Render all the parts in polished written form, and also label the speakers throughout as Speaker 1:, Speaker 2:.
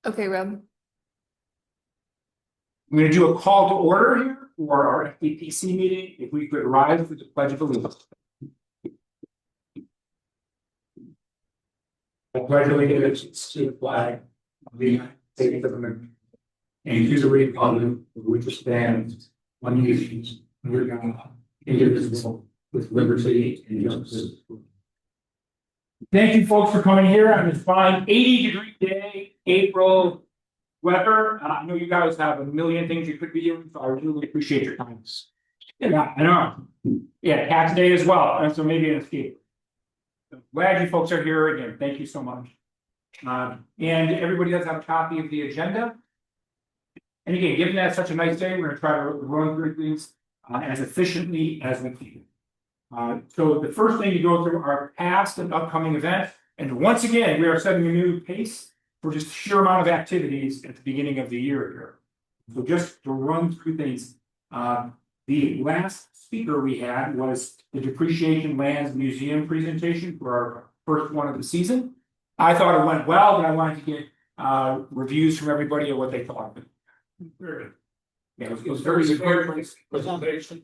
Speaker 1: Okay, Rob.
Speaker 2: I'm going to do a call to order here for our FDPC meeting. If we could rise for the Pledge of Allegiance. I pledge allegiance to the flag of the United States of America and to the republic for which it stands, one nation, under God, indivisible, with liberty and justice. Thank you, folks, for coming here on this fine 80-degree day, April weather. I know you guys have a million things you could be doing, so I really appreciate your time. Yeah, I know. Yeah, tax day as well, and so maybe an escape. Glad you folks are here again. Thank you so much. And everybody does have a copy of the agenda. And again, given that it's such a nice day, we're going to try to run through things as efficiently as we can. So the first thing to go through are past and upcoming events. And once again, we are setting a new pace for just sheer amount of activities at the beginning of the year here. So just to run through things, the last speaker we had was the Depreciation Lands Museum presentation for our first one of the season. I thought it went well, but I wanted to get reviews from everybody of what they thought of it. Very good. Yeah, it was very good
Speaker 3: presentation,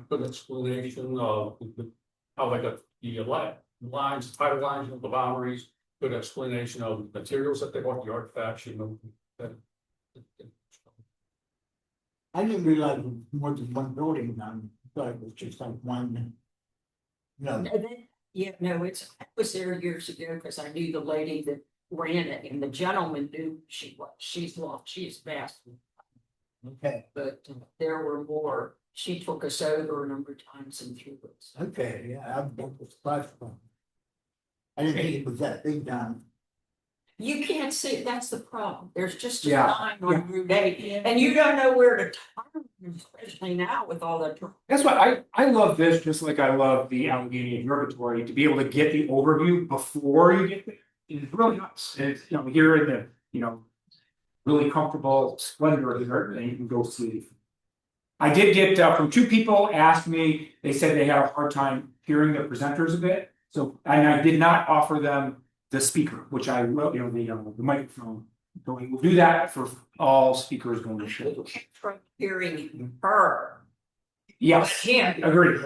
Speaker 3: good explanation of how they got the lines, title lines of the boundaries, good explanation of the materials that they want, the artifacts,
Speaker 4: I didn't realize it was more than one building, I thought it was just like one. No,
Speaker 5: Yeah, no, I was there years ago because I knew the lady that ran it and the gentleman knew she was, she's vast.
Speaker 4: okay,
Speaker 5: But there were more, she took us over a number of times and through it.
Speaker 4: okay, yeah, I'm surprised. I didn't think it was that big down.
Speaker 5: You can't see it, that's the problem. There's just a
Speaker 2: Yeah.
Speaker 5: sign on Route 8 and you don't know where to turn, especially now with all the.
Speaker 2: That's why I love this, just like I love the Allegheny Observatory, to be able to get the overview before you get there. It's really nice. It's, here in the, really comfortable splendor here, and you can go see. I did get from two people asked me, they said they had a hard time hearing the presenters a bit. So, and I did not offer them the speaker, which I will, the microphone. So we'll do that for all speakers going to show.
Speaker 5: From hearing her.
Speaker 2: Yes,
Speaker 5: Yeah.
Speaker 2: agreed.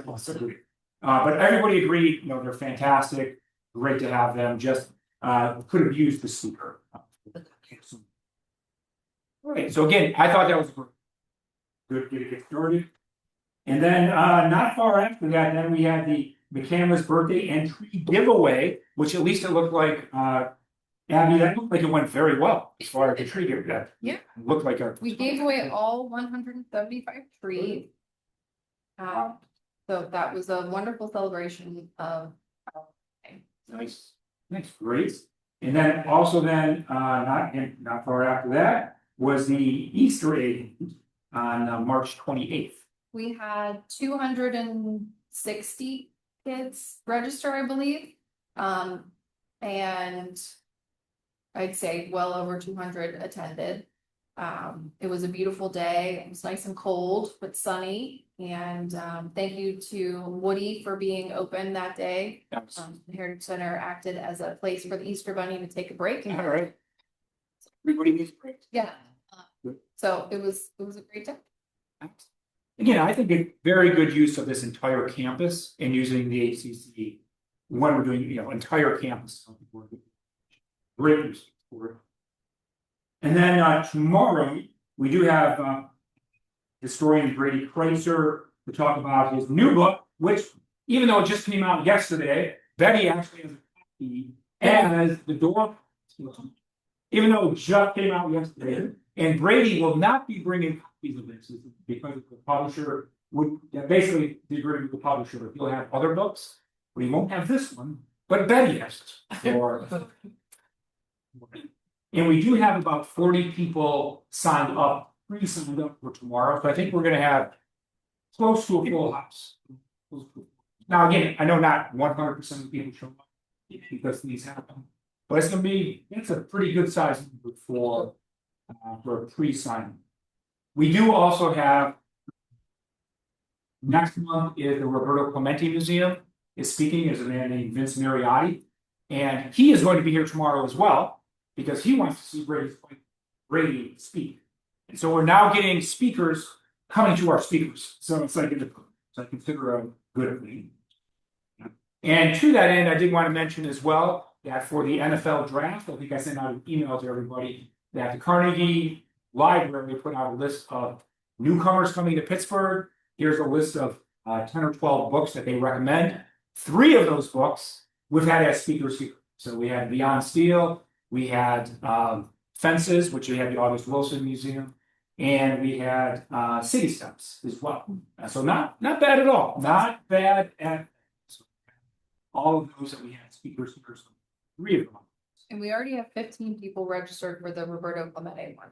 Speaker 2: But everybody agreed, they're fantastic, great to have them, just could have used the speaker. All right, so again, I thought that was good to get started. And then not far after that, then we had the McCandless birthday entry giveaway, which at least it looked like Abby, that looked like it went very well as far as the tree giveaway.
Speaker 1: Yeah.
Speaker 2: It looked like
Speaker 1: We gave away all 175 trees. So that was a wonderful celebration of.
Speaker 2: Nice, great. And then also not far after that was the Easter egg on March 28th.
Speaker 1: We had 260 kids register, I believe. And I'd say well over 200 attended. It was a beautiful day. It was nice and cold, but sunny. And thank you to Woody for being open that day.
Speaker 2: Yes.
Speaker 1: The Heritage Center acted as a place for the Easter Bunny to take a break.
Speaker 2: All right. Everybody needs a break.
Speaker 1: Yeah. So it was a great day.
Speaker 2: Again, I think a very good use of this entire campus and using the HCC when we're doing, entire campus. Great use for it. And then tomorrow we do have historian Brady Kreitzer to talk about his new book, which even though it just came out yesterday, Betty actually has a copy as the door. Even though it just came out yesterday, and Brady will not be bringing copies of this because the publisher would basically agree with the publisher. He'll have other books, but he won't have this one. But Betty has it. And we do have about 40 people signed up, pre-signed up for tomorrow. So I think we're going to have close to a full house. Now, again, I know not 100% of the people show up because these happen, but it's a pretty good size number for a pre-signing. We do also have next month is the Roberto Clemente Museum is speaking as a man named Vince Mariotti, and he is going to be here tomorrow as well because he wants to see Brady's fight ready to speak. And so we're now getting speakers coming to our speakers. So it's like, I consider a good thing. And to that end, I did want to mention as well that for the NFL draft, I think I sent out an email to everybody that the Carnegie Library put out a list of newcomers coming to Pittsburgh. Here's a list of 10 or 12 books that they recommend. 3 of those books we've had as speakers here. So we had Beyond Steel, we had Fences, which we had the August Wilson Museum, and we had City Steps as well. So not bad at all. Not bad at all of those that we had speakers, 3 of them.
Speaker 1: And we already have 15 people registered for the Roberto Clemente one.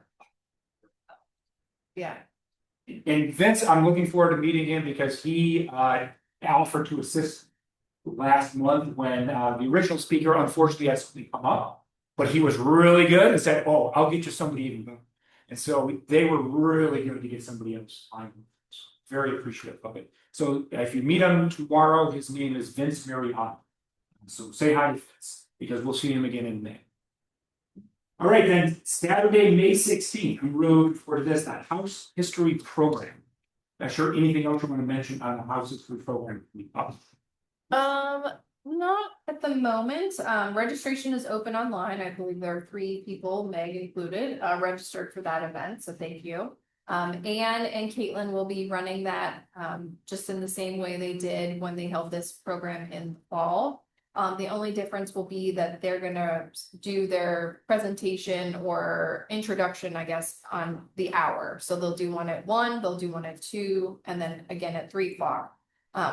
Speaker 1: Yeah,
Speaker 2: And Vince, I'm looking forward to meeting him because he offered to assist last month when the original speaker unfortunately had something come up. But he was really good and said, "Oh, I'll get you somebody even better." And so they were really good to get somebody else. I'm very appreciative of it. So if you meet him tomorrow, his name is Vince Mariano. So say hi to Vince because we'll see him again in May. All right, then Saturday, May 16th, we wrote for this that House History Program. Not sure anything else you want to mention on the House History Program.
Speaker 1: not at the moment. Registration is open online. I believe there are 3 people, Meg included, registered for that event, so thank you. Anne and Caitlin will be running that just in the same way they did when they held this program in the fall. The only difference will be that they're gonna do their presentation or introduction, I guess, on the hour. So they'll do one at 1, they'll do one at 2, and then again at 3 o'clock.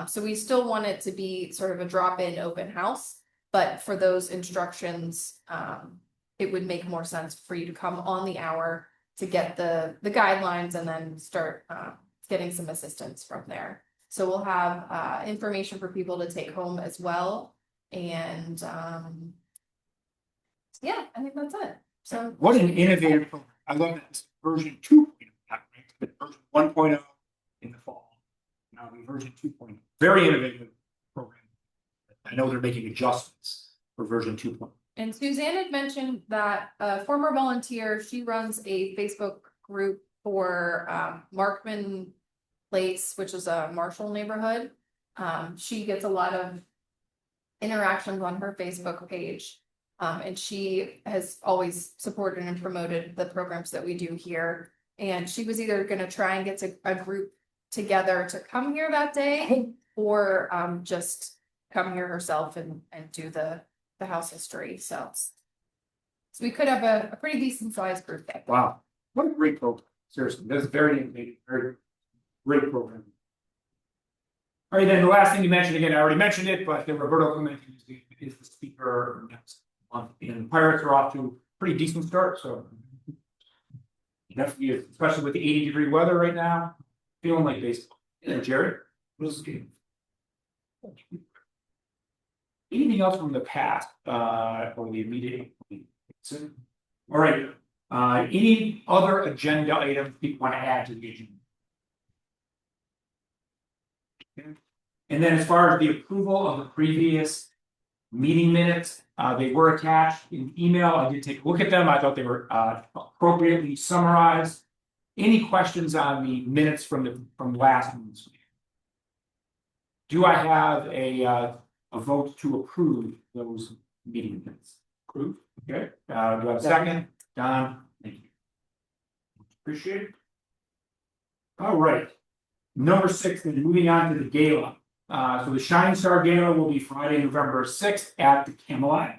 Speaker 1: So we still want it to be sort of a drop-in open house, but for those instructions, it would make more sense for you to come on the hour to get the guidelines and then start getting some assistance from there. So we'll have information for people to take home as well. And yeah, I think that's it. So
Speaker 2: What an innovative program. I love that it's version 2.0, right? Version 1.0 in the fall. Now version 2.0. Very innovative program. I know they're making adjustments for version 2.0.
Speaker 1: And Suzanne had mentioned that a former volunteer, she runs a Facebook group for Markman Place, which is a Marshall neighborhood. She gets a lot of interactions on her Facebook page. And she has always supported and promoted the programs that we do here. And she was either going to try and get a group together to come here that day or just come here herself and do the house history. So we could have a pretty decent sized group that day.
Speaker 2: Wow, what a great program. Seriously, that's very innovative, very great program. All right, then the last thing you mentioned again, I already mentioned it, but the Roberto Clemente is the speaker next month. And Pirates are off to a pretty decent start, so definitely, especially with the 80-degree weather right now, feeling like baseball. Yeah, Jared, what is the game? Anything else from the past or the immediate? All right. Any other agenda items people want to add to the agenda? Okay. And then as far as the approval of the previous meeting minutes, they were attached in email. I did take a look at them. I thought they were appropriately summarized. Any questions on the minutes from last month's meeting? Do I have a vote to approve those meeting minutes? Approved. Okay. Do I have a second? Don, thank you. Appreciate it. All right. Number 6, then moving on to the gala. So the Shining Star Gala will be Friday, November 6th at the Camelot.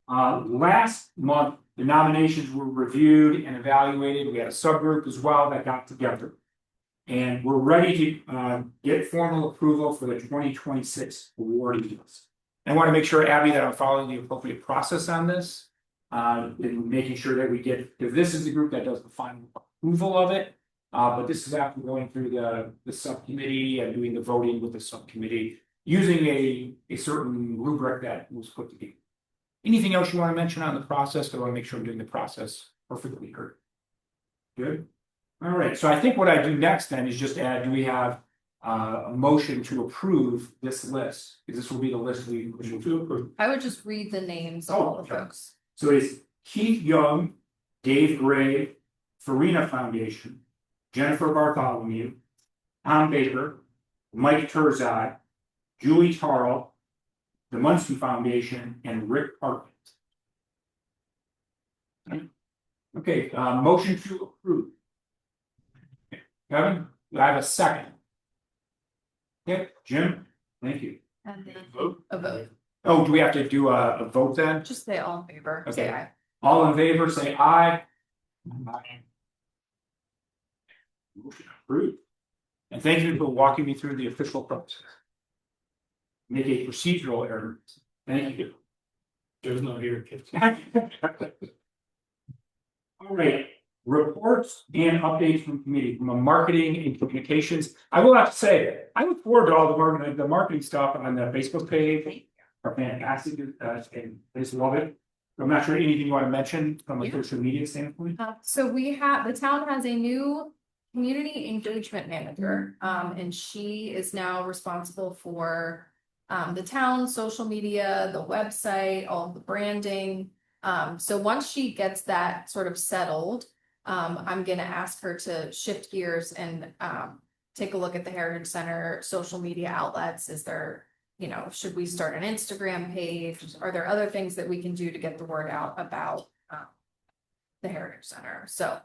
Speaker 2: Last month, the nominations were reviewed and evaluated. We had a subgroup as well that got together. And we're ready to get formal approval for the 2026 awarding list. I want to make sure, Abby, that I'm following the appropriate process on this. And making sure that we get, if this is the group that does the final approval of it. But this is after going through the subcommittee and doing the voting with the subcommittee, using a certain rubric that was put together. Anything else you want to mention on the process? I want to make sure I'm doing the process perfectly correct. Good. All right. So I think what I do next then is just add, do we have a motion to approve this list? Because this will be the list we to approve.
Speaker 1: I would just read the names of all the
Speaker 2: sure.
Speaker 1: folks.
Speaker 2: So it's Keith Young, Dave Gray, Farina Foundation, Jennifer Bartholomew, Tom Baker, Mike Turzai, Julie Tarl, the Munson Foundation, and Rick Parkins. Okay, motion to approve. Kevin, do I have a second? Okay, Jim, thank you.
Speaker 1: And then
Speaker 2: Vote?
Speaker 1: a vote,
Speaker 2: Oh, do we have to do a vote then?
Speaker 1: just say all in favor,
Speaker 2: Okay.
Speaker 1: say aye.
Speaker 2: All in favor, say aye. Aye. Motion approved. And thank you for walking me through the official process. Make a procedural error. Thank you.
Speaker 3: There's no here.
Speaker 2: All right, reports and updates from committee, from a marketing and communications. I will have to say, I look forward to all the marketing stuff on the Facebook page. Are fantastic, and I just love it. I'm not sure anything you want to mention from a
Speaker 1: Yeah.
Speaker 2: social media standpoint.
Speaker 1: So the town has a new community engagement manager, and she is now responsible for. The town's social media, the website, all of the branding. So once she gets that sort of settled, I'm gonna ask her to shift gears and take a look at the Heritage Center social media outlets. Is there, should we start an Instagram page? Are there other things that we can do to get the word out about the Heritage Center? So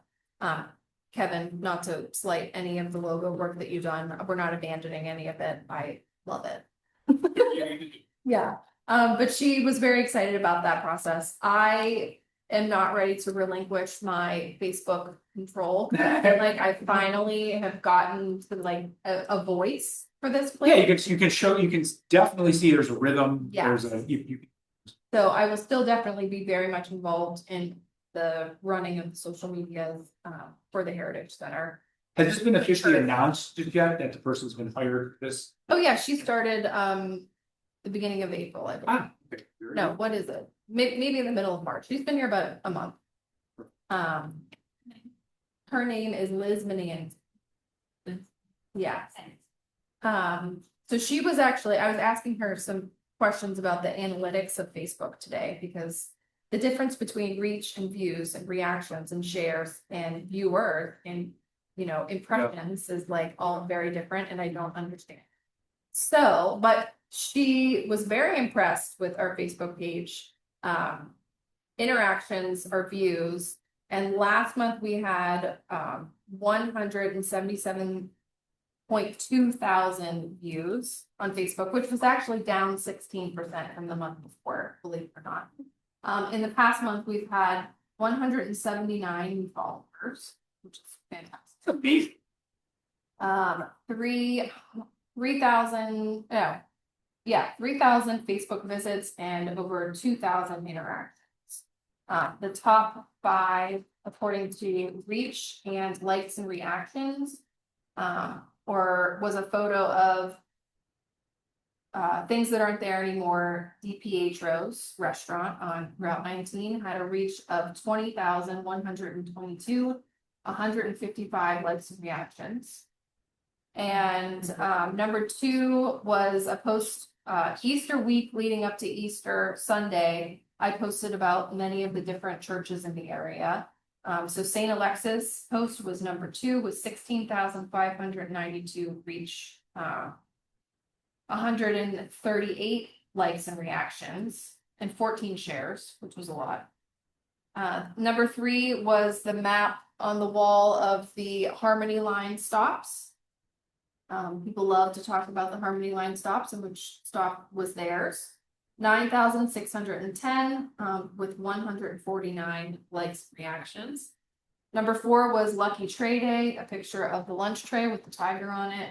Speaker 1: Kevin, not to slight any of the logo work that you've done, we're not abandoning any of it. I love it. Yeah, but she was very excited about that process. I am not ready to relinquish my Facebook control. Like I finally have gotten to like a voice for this place.
Speaker 2: Yeah, you can definitely see there's a rhythm.
Speaker 1: Yeah.
Speaker 2: There's a,
Speaker 1: So I will still definitely be very much involved in the running of the social medias for the Heritage Center.
Speaker 2: has this been officially announced yet that the person's been hired for this?
Speaker 1: Oh yeah, she started the beginning of April, I believe.
Speaker 2: Okay, very
Speaker 1: No,
Speaker 2: good.
Speaker 1: what is it? Maybe in the middle of March. She's been here about a month. Her name is Liz Minian. Yeah. So she was actually, I was asking her some questions about the analytics of Facebook today, because the difference between reach and views and reactions and shares and viewers and, impressions is like all very different, and I don't understand. So, but she was very impressed with our Facebook page, interactions, our views. And last month we had 177.2 thousand views on Facebook, which was actually down 16% from the month before, believe it or not. In the past month, we've had 179 new followers, which is fantastic.
Speaker 2: It's amazing.
Speaker 1: 3,000 Facebook visits and over 2,000 interactions. The top 5, according to reach and likes and reactions, was a photo of things that aren't there anymore. DiPietro's restaurant on Route 19 had a reach of 20,122, 155 likes and reactions. And number 2 was a post Easter week leading up to Easter Sunday. I posted about many of the different churches in the area. So St. Alexis post was number 2 with 16,592 reach, 138 likes and reactions, and 14 shares, which was a lot. Number 3 was the map on the wall of the Harmony Line stops. People love to talk about the Harmony Line stops and which stop was theirs. 9,610 with 149 likes and reactions. Number 4 was Lucky Tray Day, a picture of the lunch tray with the tiger on it.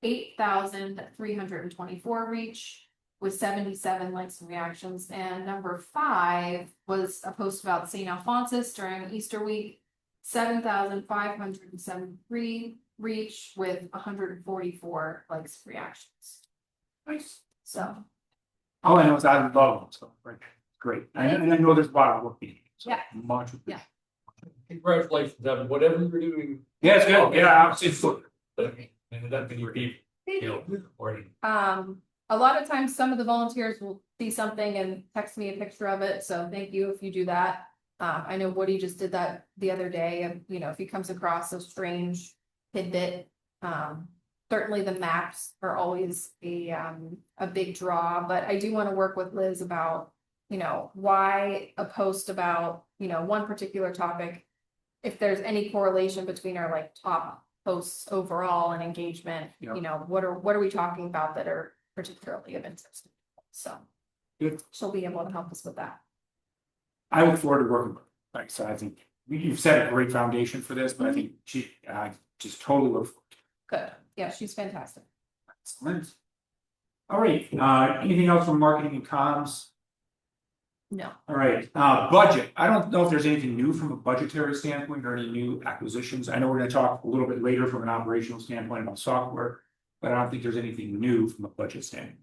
Speaker 1: 8,324 reach with 77 likes and reactions. And number 5 was a post about St. Alphonsus during Easter week. 7,573 reach with 144 likes and reactions.
Speaker 2: Nice.
Speaker 1: So
Speaker 2: All I know is I love them, so great. And I know there's a lot of work being done, so
Speaker 1: Yeah.
Speaker 2: much appreciated.
Speaker 3: Congratulations, Devin, whatever you're doing.
Speaker 2: Yeah, it's good. Yeah, it's good.
Speaker 3: And that can repeat, already.
Speaker 1: a lot of times some of the volunteers will see something and text me a picture of it, so thank you if you do that. I know Woody just did that the other day, if he comes across a strange tidbit. Certainly the maps are always a big draw, but I do want to work with Liz about, why a post about, one particular topic. If there's any correlation between our like top posts overall and engagement,
Speaker 2: Yeah.
Speaker 1: what are we talking about that are particularly of interest? So.
Speaker 2: Good.
Speaker 1: She'll be able to help us with that.
Speaker 2: I look forward to working with her. Like I said, I think you've set a great foundation for this, but I think she, just totally look forward to it.
Speaker 1: Good. Yeah, she's fantastic.
Speaker 2: Excellent. All right, anything else from marketing and comms?
Speaker 1: No.
Speaker 2: All right, budget. I don't know if there's anything new from a budgetary standpoint or any new acquisitions. I know we're gonna talk a little bit later from an operational standpoint about software, but I don't think there's anything new from a budget standpoint.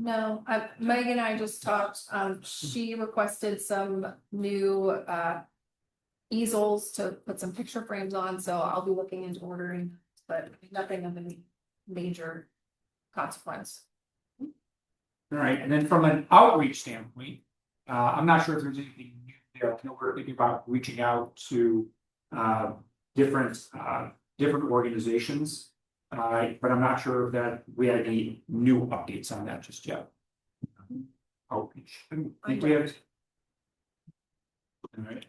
Speaker 1: No, Megan and I just talked, she requested some new, easels to put some picture frames on, so I'll be looking into ordering, but nothing of any major consequence.
Speaker 2: All right, and then from an outreach standpoint, I'm not sure if there's anything new there. I know we're thinking about reaching out to different organizations. But I'm not sure that we had any new updates on that just yet. Outreach. I think we have. All right.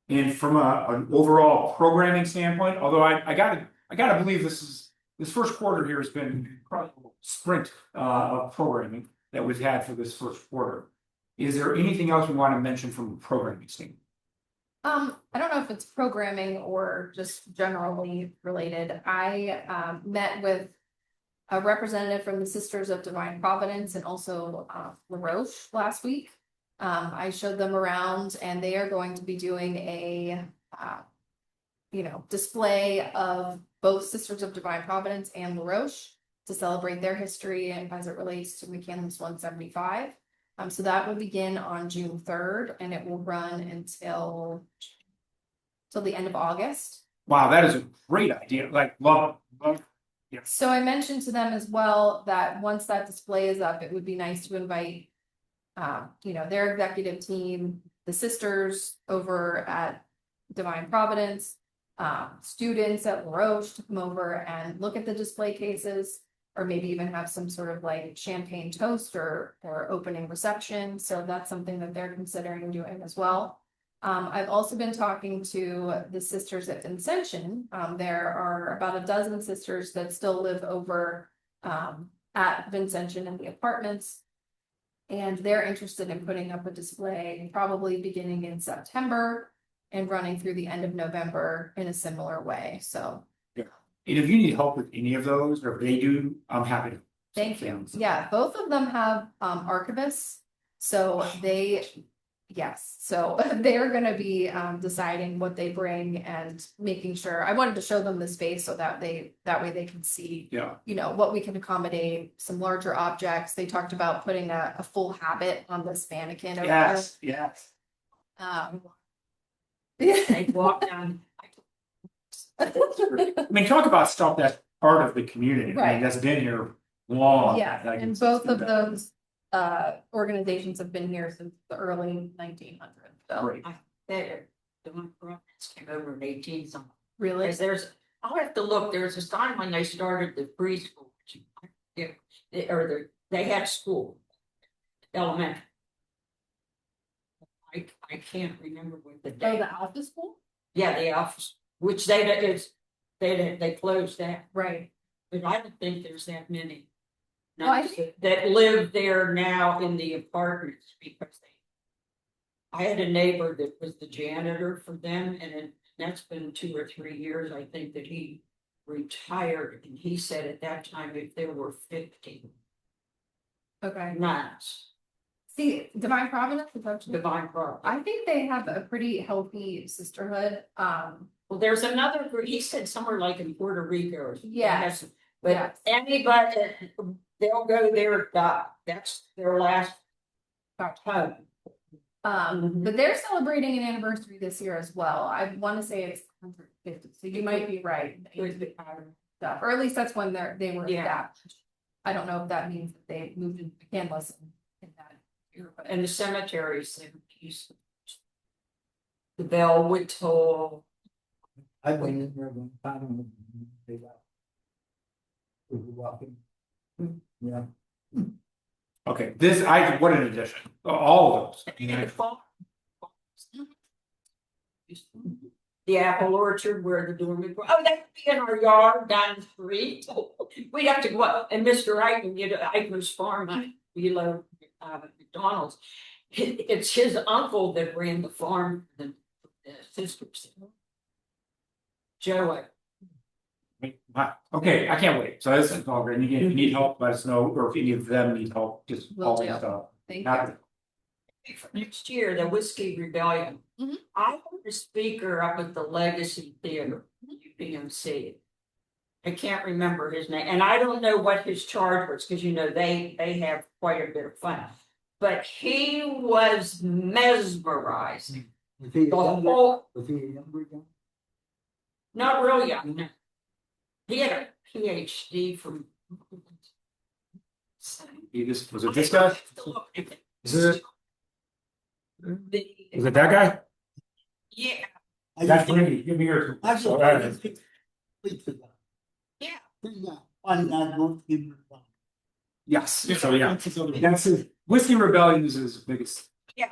Speaker 2: And from an overall programming standpoint, although I gotta believe this first quarter here has been an incredible sprint of programming that we've had for this first quarter. Is there anything else we want to mention from a programming standpoint?
Speaker 1: I don't know if it's programming or just generally related. I met with a representative from the Sisters of Divine Providence and also LaRoche last week. I showed them around and they are going to be doing a display of both Sisters of Divine Providence and LaRoche to celebrate their history and as it relates to McCandless 175. So that will begin on June 3rd and it will run until the end of August.
Speaker 2: Wow, that is a great idea. Like, love. Yeah.
Speaker 1: So I mentioned to them as well that once that display is up, it would be nice to invite, their executive team, the sisters over at Divine Providence, students at LaRoche to come over and look at the display cases. Or maybe even have some sort of like champagne toast or opening reception. So that's something that they're considering doing as well. I've also been talking to the sisters at Vincentian. There are about a dozen sisters that still live over at Vincentian in the apartments. And they're interested in putting up a display probably beginning in September and running through the end of November in a similar way. So.
Speaker 2: And if you need help with any of those, or if they do, I'm happy to.
Speaker 1: Thank you. Yeah, both of them have archivists. So they're gonna be deciding what they bring and making sure. I wanted to show them the space so that way they can see, what we can accommodate, some larger objects. They talked about putting a full habit on this mannequin over there.
Speaker 2: Yes.
Speaker 5: They walk down.
Speaker 2: I mean, talk about stuff that's part of the community. I
Speaker 1: Right.
Speaker 2: mean, that's been here long.
Speaker 1: Yeah,
Speaker 2: Like,
Speaker 1: and both of those organizations have been here since the early 1900s. So
Speaker 2: Great.
Speaker 5: There, Divine Providence came over in 18 something.
Speaker 1: really,
Speaker 5: I'll have to look, there's a time when they started the preschool. They had school. Elementary. I can't remember what the
Speaker 1: oh,
Speaker 5: day.
Speaker 1: the Alpha School,
Speaker 5: Yeah, the office, which they closed that,
Speaker 1: right?
Speaker 5: but I don't think there's that many.
Speaker 1: Oh, I see.
Speaker 5: That live there now in the apartments because I had a neighbor that was the janitor for them and that's been 2 or 3 years, I think, that he retired. And he said at that time, if there were 50
Speaker 1: Okay.
Speaker 5: nuns,
Speaker 1: See, Divine Providence is actually.
Speaker 5: Divine Providence.
Speaker 1: I think they have a pretty healthy sisterhood.
Speaker 5: Well, there's another group, he said somewhere like in Puerto Rico or something.
Speaker 1: Yes.
Speaker 5: But
Speaker 1: Yes.
Speaker 5: anybody, they'll go there, that's their last home.
Speaker 1: But they're celebrating an anniversary this year as well. I want to say it's 150, so you might be right. Or at least that's when they were
Speaker 5: Yeah.
Speaker 1: established. I don't know if that means that they moved into McCandless in that year, but
Speaker 5: And the cemeteries, they used the bell would toll.
Speaker 4: I went in there one time and they got. We were walking. Yeah.
Speaker 2: Okay, this, what an addition, all of those.
Speaker 5: The apple orchard where the dormant, oh, that would be in our yard down the street. We'd have to go up, and Mr. Eichen, you know, Eichen's farm, below McDonald's. It's his uncle that ran the farm, the sisters. Joe.
Speaker 2: Wow. Okay, I can't wait, so this is all great, and again, if you need help, let us know, or if any of them need help, just
Speaker 1: Will
Speaker 2: call
Speaker 1: do.
Speaker 2: and stuff.
Speaker 1: Thank
Speaker 2: Not-
Speaker 1: you.
Speaker 5: For next year, the Whiskey Rebellion.
Speaker 1: Mhm.
Speaker 5: I want a speaker up at the Legacy Theater, UPMC. I can't remember his name, and I don't know what his charge was, because you know, they have quite a bit of fun. But he was mesmerizing.
Speaker 4: Was he a
Speaker 5: The
Speaker 4: younger,
Speaker 5: whole,
Speaker 4: was he a younger guy?
Speaker 5: not real young. No. He had a PhD from.
Speaker 2: He just, was it this guy? Is it, is
Speaker 5: The,
Speaker 2: it that guy?
Speaker 5: yeah,
Speaker 4: I
Speaker 2: That's
Speaker 4: used to-
Speaker 2: Randy, give me yours.
Speaker 4: I just-
Speaker 2: So,
Speaker 4: I used to sleep with him.
Speaker 5: yeah.
Speaker 4: He's not- I'm not going to give him a-
Speaker 2: Yes, so yeah, that's his, Whiskey Rebellion is his biggest.
Speaker 5: Yeah,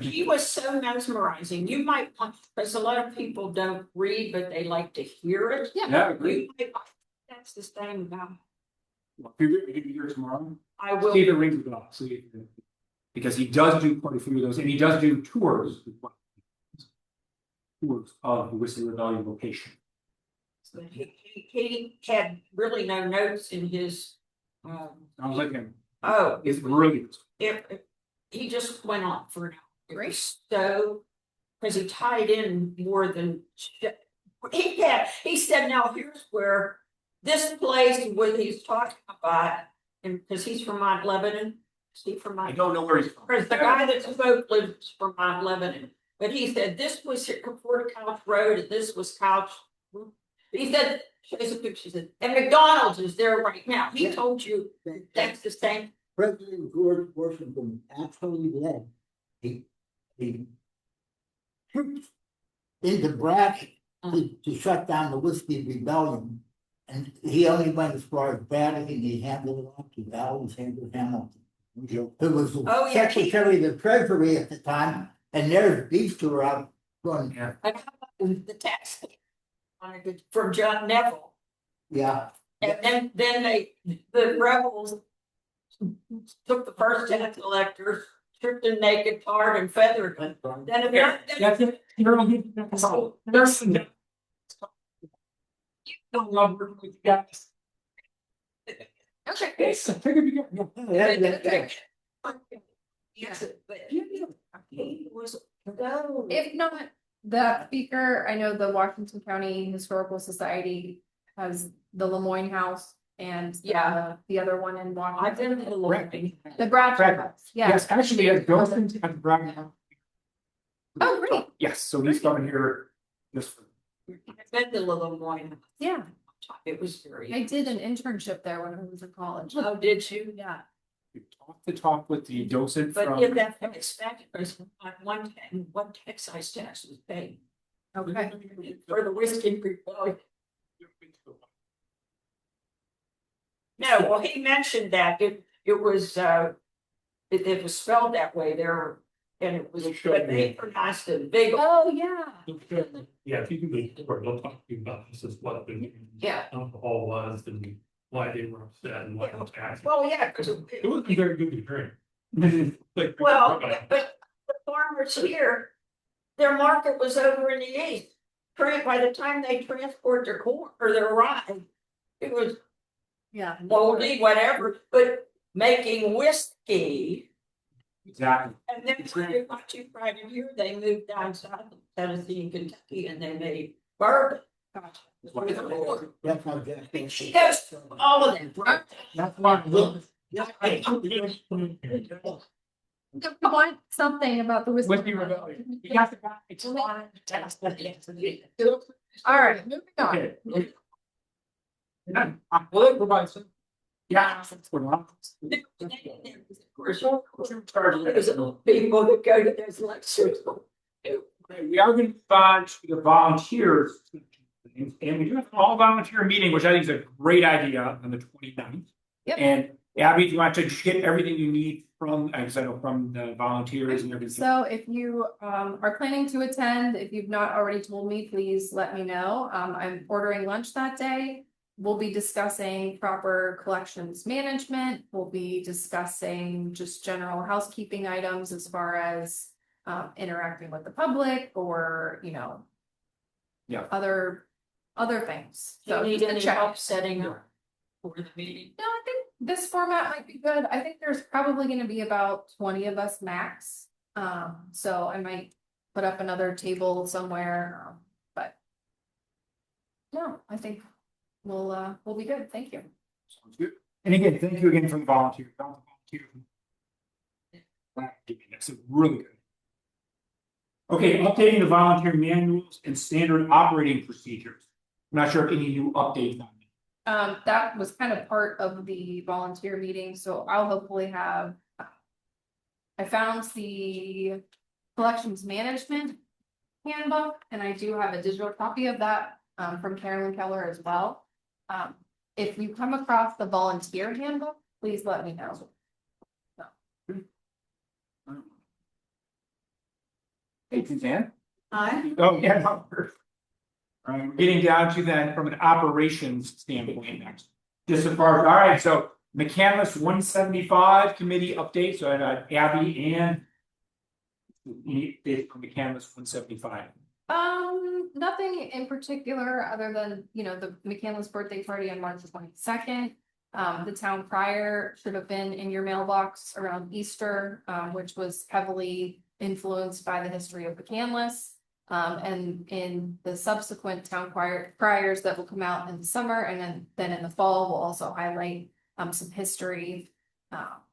Speaker 5: he was so mesmerizing. You might want, because a lot of people don't read, but they like to hear it.
Speaker 1: Yeah.
Speaker 2: Yeah, I agree.
Speaker 5: You might- That's the same about,
Speaker 2: Give me yours tomorrow.
Speaker 5: I will.
Speaker 2: See if it rings a bell, see if it- because he does do quite a few of those, and he does do tours. Tours of the Whiskey Rebellion location.
Speaker 5: He had really no notes in his,
Speaker 2: I was like,
Speaker 5: oh,
Speaker 2: it's really,
Speaker 5: he just went on for an hour. It
Speaker 1: Great.
Speaker 5: was so, because he tied in more than, he said, now here's where this place what he's talking about, and because he's from Mount Lebanon, is he from
Speaker 2: I
Speaker 5: Mount?
Speaker 2: don't know where he's from.
Speaker 5: Because the guy that spoke lives from Mount Lebanon, but he said this was here before Couch Road, and this was Couch. He said, she said, and McDonald's is there right now. He
Speaker 4: Yeah.
Speaker 5: told you that's the same.
Speaker 4: President George Washington actually led the troops into Brack to shut down the Whiskey Rebellion. And he only went as far as Braddock, and he handed it off to Alexander Hamilton, who was the
Speaker 5: Oh, yeah.
Speaker 4: Secretary of the Treasury at the time. And there's these two are out going,
Speaker 2: Yeah,
Speaker 5: And how about the tax from John Neville.
Speaker 4: yeah.
Speaker 5: And then the rebels took the first tax collectors, stripped them naked, tarred and feathered them. Then
Speaker 2: that's it. You're on good. That's all. There's some- I love working with you guys.
Speaker 1: Okay.
Speaker 2: Yes, I figured you got.
Speaker 5: Yes, but he was so.
Speaker 1: If not the speaker, I know the Washington County Historical Society has the Lemoyne House and the other one in
Speaker 5: I've
Speaker 1: Washington.
Speaker 5: been to the Lord.
Speaker 1: The Bradford House, yeah.
Speaker 2: Yes, actually, yes, Dawson's at the Bragg House.
Speaker 1: Oh, great.
Speaker 2: Yes, so he's coming here this.
Speaker 5: I've been to Little Moyne.
Speaker 1: Yeah,
Speaker 5: It was very.
Speaker 1: I did an internship there when I was in college.
Speaker 5: Oh, did you?
Speaker 1: Yeah.
Speaker 2: To talk with the docent
Speaker 5: But
Speaker 2: from.
Speaker 5: if that's expected, because one excise tax was paid
Speaker 1: Okay.
Speaker 5: for the whiskey rebellion. No, well, he mentioned that it was it was spelled that way there, and it was, but they pronounced it big.
Speaker 1: Oh, yeah.
Speaker 3: Yeah, if you can be, or they'll talk to you about this is what the
Speaker 5: Yeah,
Speaker 3: alcohol was and why they were upset and what was happening.
Speaker 5: well, yeah, because
Speaker 3: It wasn't very good to drink. Like,
Speaker 5: well, but the farmers here, their market was over in the east. By the time they transport their corn or their rye, it was
Speaker 1: Yeah.
Speaker 5: moldy, whatever, but making whiskey.
Speaker 2: Exactly.
Speaker 5: And then when they got too right in here, they moved down south of Tennessee and Kentucky and they made bourbon.
Speaker 4: That's how Jack.
Speaker 5: She goes through all of them, right?
Speaker 2: That's why.
Speaker 1: I want something about the whiskey.
Speaker 2: Whiskey Rebellion. You got the guy. It's fine.
Speaker 1: All right, moving on.
Speaker 2: Okay. Will it provide some? Yeah. We're not.
Speaker 5: Of course, there's people that go to those lectures.
Speaker 2: Okay, we are going to move on to the volunteers. And we do have an all volunteer meeting, which I think is a great idea on the 29th.
Speaker 1: Yep.
Speaker 2: And Abby, if you want to get everything you need from, I know from the volunteers and everything.
Speaker 1: So if you are planning to attend, if you've not already told me, please let me know. I'm ordering lunch that day. We'll be discussing proper collections management. We'll be discussing just general housekeeping items as far as interacting with the public or, you know.
Speaker 2: Yeah.
Speaker 1: Other things.
Speaker 5: Do you
Speaker 1: So
Speaker 5: need
Speaker 1: just a
Speaker 5: any
Speaker 1: check.
Speaker 5: help setting up for the meeting?
Speaker 1: No, I think this format might be good. I think there's probably gonna be about 20 of us max. So I might put up another table somewhere, but. No, I think we'll be good. Thank you.
Speaker 2: Sounds good. And again, thank you again for the volunteers. That's really good. Okay, updating the volunteer manuals and standard operating procedures. I'm not sure if any new updates on that.
Speaker 1: That was kind of part of the volunteer meeting, so I'll hopefully have. I found the collections management handbook, and I do have a digital copy of that from Carolyn Keller as well. If you come across the volunteer handbook, please let me know.
Speaker 2: Hey, Suzanne?
Speaker 5: Hi.
Speaker 2: Oh, yeah. No, we're getting down to that from an operations standpoint next. Just as far as, all right, so McCandless 175 committee update, so I had Abby and from McCandless 175.
Speaker 1: Nothing in particular other than, you know, the McCandless birthday party on March 22nd. The town crier should have been in your mailbox around Easter, which was heavily influenced by the history of McCandless. And in the subsequent town criers that will come out in the summer and then in the fall, we'll also highlight some history.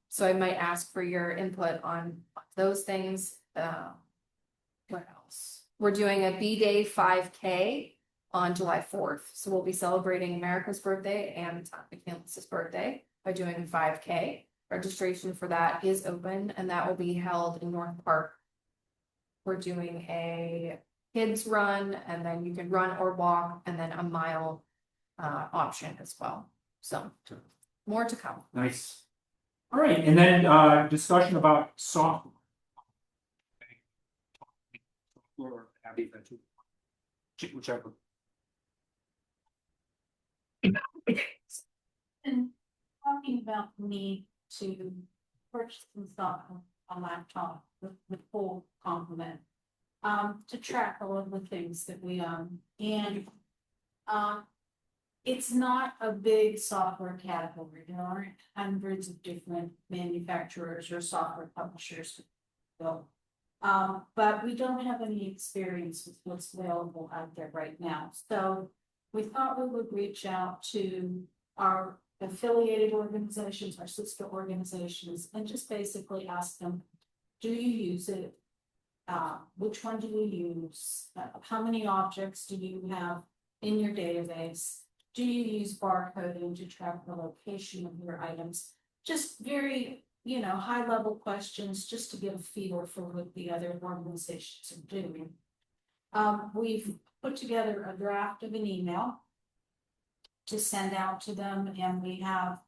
Speaker 1: So I might ask for your input on those things. What else? We're doing a B-Day 5K on July 4th. So we'll be celebrating America's birthday and McCandless's birthday by doing a 5K. Registration for that is open and that will be held in North Park. We're doing a kids run and then you can run or walk and then a mile option as well. So more to come.
Speaker 2: Nice. All right, and then discussion about software. Or Abby, whichever.
Speaker 6: And talking about the need to purchase and stock a laptop with full complement. To track all of the things that we own and. It's not a big software category. There aren't hundreds of different manufacturers or software publishers. But we don't have any experience with what's available out there right now. So we thought we would reach out to our affiliated organizations, our sister organizations, and just basically ask them, do you use it? Which one do you use? How many objects do you have in your database? Do you use barcoding to track the location of your items? Just very, high level questions just to get a feel for what the other organizations are doing. We've put together a draft of an email to send out to them, and we have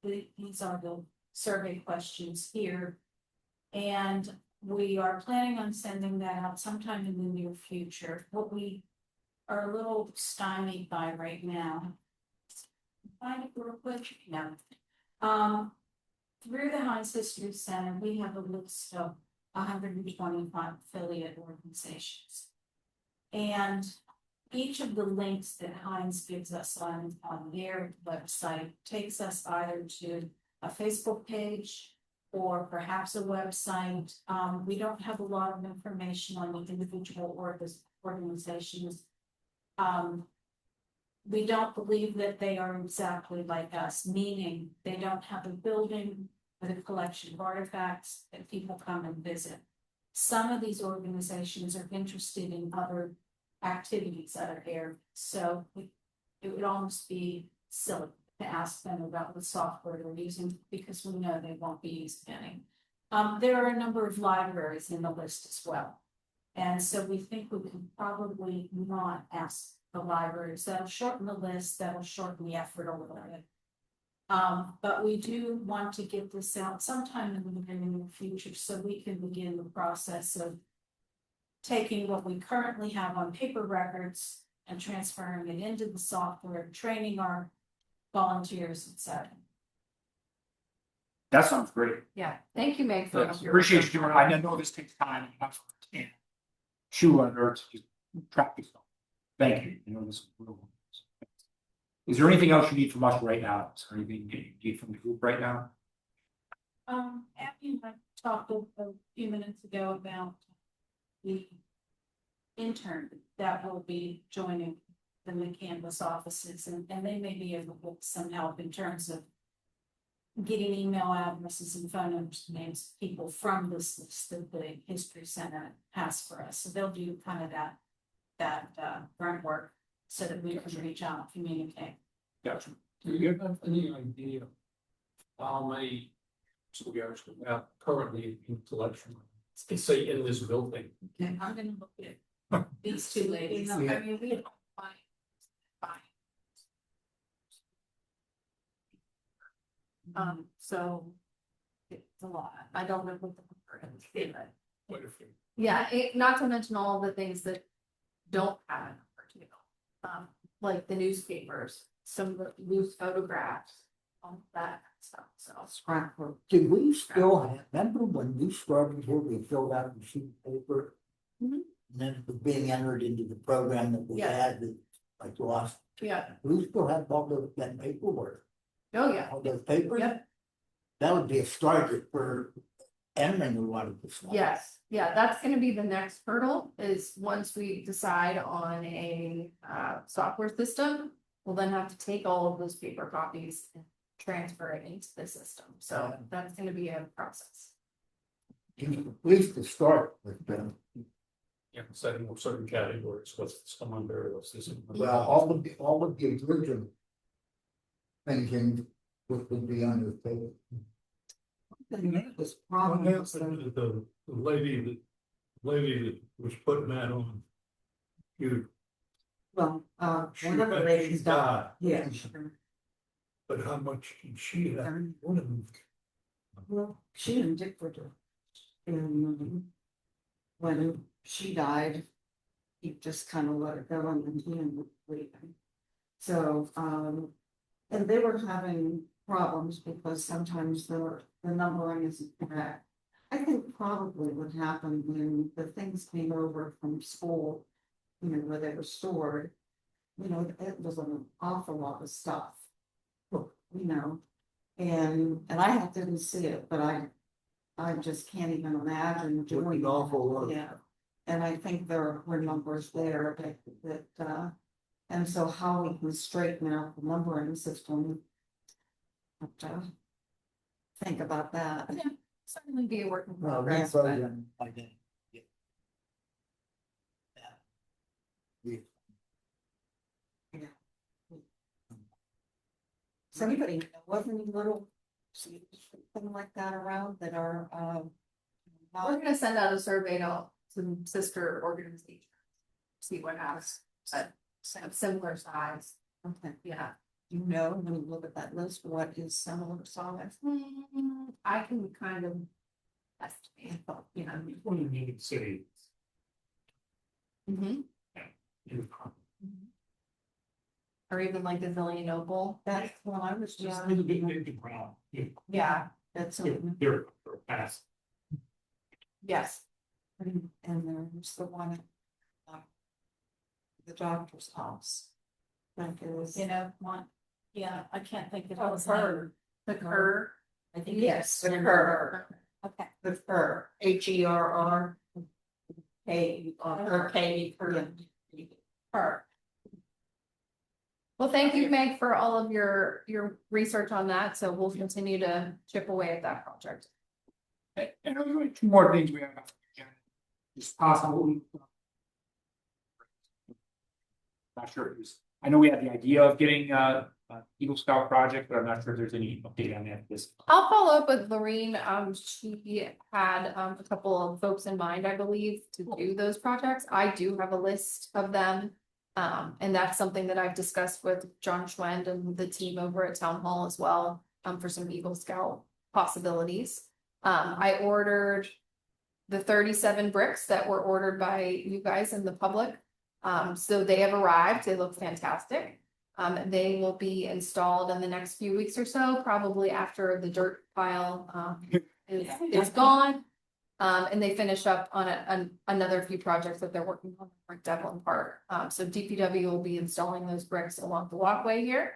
Speaker 6: these are the survey questions here. And we are planning on sending that out sometime in the near future. What we are a little stymied by right now. Find it real quick. No. Through the Heinz History Center, we have a list of 125 affiliate organizations. And each of the links that Heinz gives us on their website takes us either to a Facebook page or perhaps a website. We don't have a lot of information on the individual organizations. We don't believe that they are exactly like us, meaning they don't have a building with a collection of artifacts that people come and visit. Some of these organizations are interested in other activities, other areas. So it would almost be silly to ask them about what software they're using because we know they won't be using any. There are a number of libraries in the list as well. And so we think we can probably not ask the libraries. That'll shorten the list, that'll shorten the effort a little bit. But we do want to get this out sometime in the very near future, so we can begin the process of taking what we currently have on paper records and transferring it into the software, training our volunteers, etc.
Speaker 2: That sounds great.
Speaker 1: Yeah, thank you, Meg, for. your
Speaker 2: Appreciate
Speaker 1: work.
Speaker 2: you doing it. I know this takes time and effort and chew on earth to track this. Thank you. I know this is real. Is there anything else you need from us right now? Is there anything you need from the group right now?
Speaker 6: Abby and I talked a few minutes ago about the intern that will be joining the McCandless offices, and they may be able to get some help in terms of getting email addresses and phone numbers, names of people from this list that the History Center has for us. So they'll do kind of that grunt work so that we can reach out and communicate.
Speaker 2: Gotcha.
Speaker 3: Do you have any idea how many cigars we have currently in collection? Say in this building.
Speaker 6: Okay, I'm gonna look at these two ladies. I mean, we don't find. So it's a lot. I don't know what the number is, but
Speaker 3: Quite a few.
Speaker 1: Yeah, not to mention all the things that don't have a number too. Like the newspapers, some of the loose photographs, all that stuff, so.
Speaker 5: Scrapbook.
Speaker 4: Do we still have, remember when we started here, we filled out the sheet of paper?
Speaker 1: Mhm.
Speaker 4: And then it was being entered into the program that we
Speaker 1: Yeah.
Speaker 4: had, that like lost,
Speaker 1: Yeah,
Speaker 4: we still have all those, that paperwork,
Speaker 1: oh, yeah,
Speaker 4: all those papers?
Speaker 1: Yep.
Speaker 4: That would be a start for entering a lot of this stuff.
Speaker 1: yes, yeah, that's gonna be the next hurdle, is once we decide on a software system. We'll then have to take all of those paper copies and transfer it into the system, so that's gonna be a process.
Speaker 4: At least to start with,
Speaker 3: Yeah, setting up certain categories, what's come under, what's this.
Speaker 4: well, all of the original things in, would be under the paper.
Speaker 5: This
Speaker 3: What
Speaker 5: problem
Speaker 3: happened
Speaker 5: is
Speaker 3: to the lady that was putting that on? You,
Speaker 5: well,
Speaker 3: she
Speaker 5: one of the ladies died.
Speaker 3: died,
Speaker 5: Yeah, sure.
Speaker 3: but how much did she have? What of them?
Speaker 5: Well, she and Dick were there. And when she died, he just kind of let it go and then he ended up leaving. So, and they were having problems because sometimes the numbering isn't correct. I think probably what happened when the things came over from school, you know, where they were stored, you know, it was an awful lot of stuff. You know, and I didn't see it, but I just can't even imagine doing.
Speaker 4: An awful lot.
Speaker 5: Yeah, and I think there were numbers there that, and so how we can straighten out the numbering system. Have to think about that.
Speaker 1: Yeah, certainly be a work in
Speaker 4: Well,
Speaker 1: progress,
Speaker 4: that
Speaker 1: but
Speaker 4: program, I think. Yeah. Yeah.
Speaker 5: Does anybody know of any little something like that around that are,
Speaker 1: we're
Speaker 5: not,
Speaker 1: gonna send out a survey to some sister organizations. See what happens, but of similar size,
Speaker 5: okay,
Speaker 1: yeah.
Speaker 5: you know, when you look at that list, what is similar size?
Speaker 1: I can kind of estimate, you know.
Speaker 3: One in Union City.
Speaker 1: Mhm. Or even like the Zillion Opal.
Speaker 5: That's what I was
Speaker 3: Just
Speaker 5: just
Speaker 3: a little bit
Speaker 5: thinking.
Speaker 3: maybe brown.
Speaker 1: Yeah,
Speaker 5: That's,
Speaker 3: They're fast.
Speaker 1: yes,
Speaker 5: and there's the one at the doctor's house. Like it was,
Speaker 6: You know, one, yeah, I can't think of.
Speaker 1: oh,
Speaker 6: his name.
Speaker 1: her, the Kerr.
Speaker 5: I think
Speaker 6: Yes,
Speaker 5: the Kerr,
Speaker 6: Okay.
Speaker 5: the Kerr, HERR. K, or K,
Speaker 1: Her. Well, thank you, Meg, for all of your research on that, so we'll continue to chip away at that project.
Speaker 2: And there's only two more things we have. It's possible. Not sure. I know we had the idea of getting Eagle Scout project, but I'm not sure if there's any update on that this.
Speaker 1: I'll follow up with Lorene. She had a couple of folks in mind, I believe, to do those projects. I do have a list of them. And that's something that I've discussed with John Schwend and the team over at Town Hall as well, for some Eagle Scout possibilities. I ordered the 37 bricks that were ordered by you guys in the public. So they have arrived. They look fantastic. They will be installed in the next few weeks or so, probably after the dirt pile is gone. And they finish up on another few projects that they're working on, like Devlin Park. So DPW will be installing those bricks along the walkway here.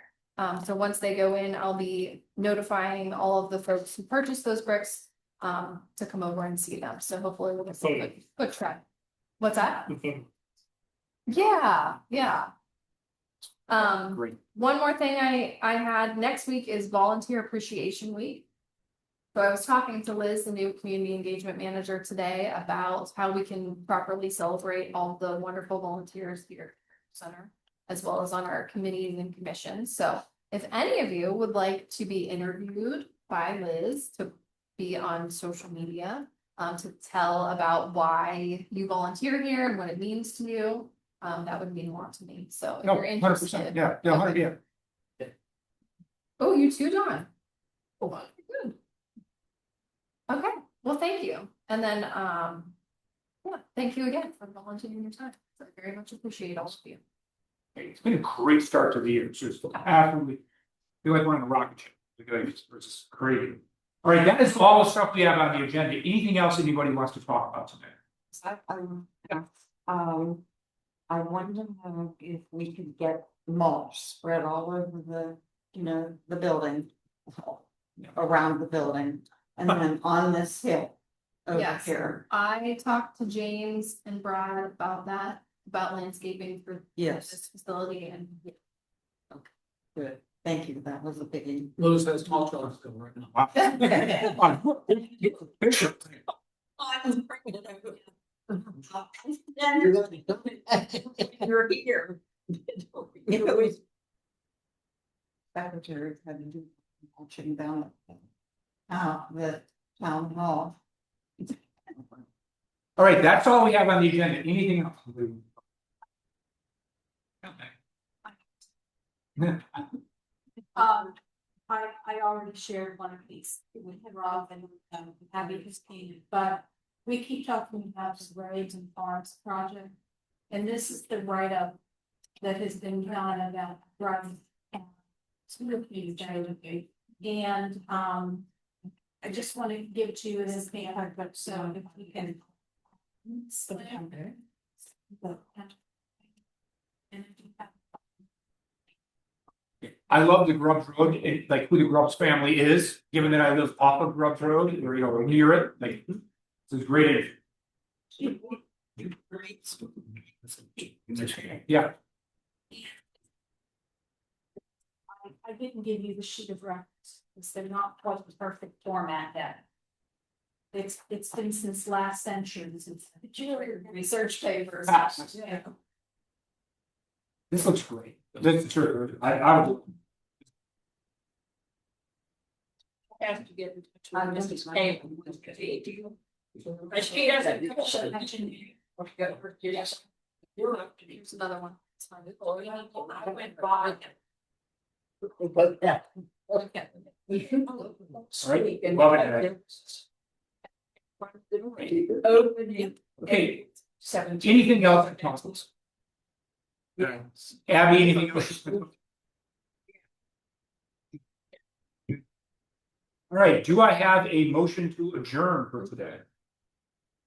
Speaker 1: So once they go in, I'll be notifying all of the folks who purchased those bricks to come over and see them. So hopefully we'll get some good track. What's that? Yeah.
Speaker 2: Great.
Speaker 1: One more thing I had next week is Volunteer Appreciation Week. So I was talking to Liz, the new community engagement manager today, about how we can properly celebrate all the wonderful volunteers here at the center, as well as on our committees and commissions. So if any of you would like to be interviewed by Liz to be on social media, to tell about why you volunteer here and what it means to you, that would mean a lot to me. So if
Speaker 2: No,
Speaker 1: you're
Speaker 2: 100%,
Speaker 1: interested.
Speaker 2: yeah,
Speaker 1: Okay. Oh, you too, John. Oh, good. Okay, well, thank you. And then, yeah, thank you again for volunteering your time. I very much appreciate all of you.
Speaker 2: It's been a great start to the year. It's just absolutely feel like we're on a rocket ship. It's just crazy. All right, that is all the stuff we have on the agenda. Anything else anybody wants to talk about today?
Speaker 5: I wanted to know if we could get mulch spread all over the building. Around the building, and then on this hill over
Speaker 1: Yes.
Speaker 5: here.
Speaker 1: I talked to James and Brad about that, about landscaping for this facility and.
Speaker 5: Good, thank you, that was a biggie.
Speaker 3: Louis has small children still right now.
Speaker 2: Wow. Picture.
Speaker 5: I was bringing it over. You're here. You know, secretaries had to do watching down at the town hall.
Speaker 2: All right, that's all we have on the agenda. Anything else?
Speaker 6: I already shared one of these with Rob and Abby has painted, but we keep talking about the Roads and Farms project. And this is the write-up that has been done about driving. And I just want to give it to you as a paper, but so if we can.
Speaker 2: I love the Grubbs Road, like who the Grubbs family is, given that I live off of Grubbs Road, or near it, like, it's great. Yeah.
Speaker 6: I didn't give you the sheet of records, because they're not quite the perfect format that. It's been since last century, since research papers. Yeah.
Speaker 2: This looks great. This is true. I would.
Speaker 5: Have to get on this table. But she doesn't.
Speaker 1: Here's another one.
Speaker 5: I went by.
Speaker 4: But yeah,
Speaker 2: Right, love it.
Speaker 5: Opening.
Speaker 2: Okay,
Speaker 5: 17.
Speaker 2: anything else, councils? Abby, anything else? All right, do I have a motion to adjourn for today?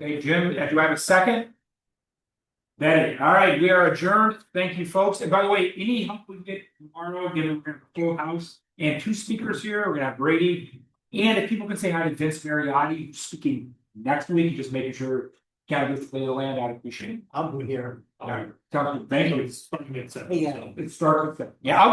Speaker 2: Okay, Jim, do I have a second? Betty, all right, we are adjourned. Thank you, folks. And by the way, any help we get tomorrow, given we're gonna have a full house and 2 speakers here, we're gonna have Brady. And if people can say hi to Vince Mariotti speaking next week, just making sure kind of get the lay of the land, I'd appreciate it.
Speaker 4: I'll be here.
Speaker 2: All right, thank you.
Speaker 4: Yeah.
Speaker 2: It starts with, yeah, I'll get